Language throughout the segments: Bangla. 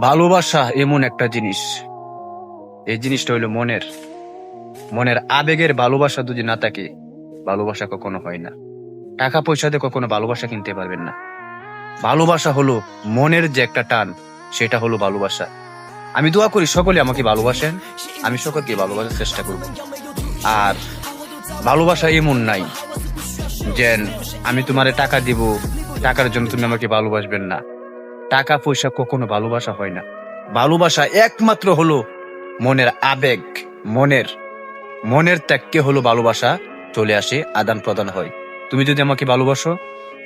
ভালোবাসা এমন একটা জিনিস, এই জিনিসটা হইলো মনের আবেগের ভালোবাসা যদি না থাকে, ভালোবাসা কখনো হয় না। টাকা পয়সাতে কখনো ভালোবাসা কিনতে পারবেন না। ভালোবাসা হলো মনের যে একটা টান, সেটা হলো ভালোবাসা। আমি দোয়া করি সকলে আমাকে ভালোবাসেন, আমি সকলকে ভালোবাসার চেষ্টা করব। আর ভালোবাসা এমন নাই যে আমি তোমারে টাকা দিব, টাকার জন্য তুমি আমাকে ভালোবাসবেন না। টাকা পয়সা কখনো ভালোবাসা হয় না। ভালোবাসা একমাত্র হলো মনের আবেগ, মনের মনের ত্যাগকে হলো ভালোবাসা চলে আসে, আদান প্রদান হয়। তুমি যদি আমাকে ভালোবাসো,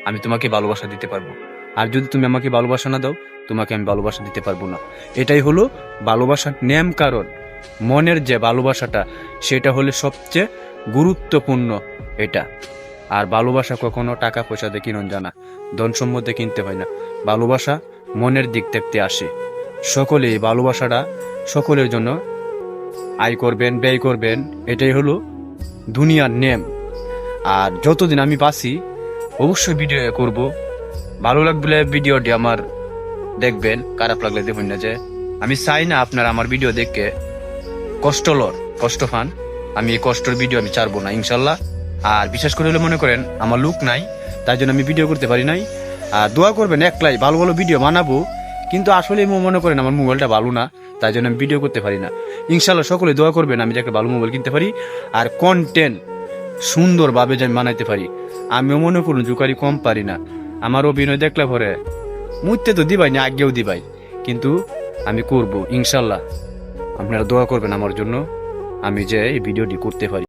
আমি তোমাকে ভালোবাসা দিতে পারবো। আর যদি তুমি আমাকে ভালোবাসা না দাও, তোমাকে আমি ভালোবাসা দিতে পারবো না। এটাই হলো ভালোবাসার নিয়ম। কারণ মনের যে ভালোবাসাটা, সেটা হলে সবচেয়ে গুরুত্বপূর্ণ এটা। আর ভালোবাসা কখনো টাকা পয়সা দিয়ে কিনুন জানা, ধন সম্পদে কিনতে হয় না। ভালোবাসা মনের দিক থেকে আসে। সকলে এই ভালোবাসাটা সকলের জন্য আয় করবেন, ব্যয় করবেন, এটাই হলো দুনিয়ার নেম। আর যতদিন আমি বাঁচি অবশ্যই ভিডিও করব। ভালো লাগলে ভিডিওটি আমার দেখবেন, খারাপ লাগলে দেখুন না। যে আমি চাই না আপনারা আমার ভিডিও দেখে কষ্ট পান। আমি এই কষ্টের ভিডিও আমি ছাড়বো না ইনশাল্লাহ। আর বিশেষ করে হলে মনে করেন আমার লুক নাই, তাই জন্য আমি ভিডিও করতে পারি নাই। আর দোয়া করবেন, একলাই ভালো ভালো ভিডিও বানাবো, কিন্তু আসলে মনে করেন আমার মোবাইলটা ভালো না, তাই জন্য আমি ভিডিও করতে পারি না। ইনশাল্লাহ সকলে দোয়া করবেন আমি যাকে ভালো মোবাইল কিনতে পারি, আর কন্টেন্ট সুন্দরভাবে যে আমি বানাইতে পারি। আমিও মনে করুন জুকারি কম পারি না। আমার অভিনয় দেখলে পরে মুইতে তো দিবাই না, আগেও দিবাই, কিন্তু আমি করব ইনশাল্লাহ। আপনারা দোয়া করবেন আমার জন্য, আমি যে এই ভিডিওটি করতে পারি।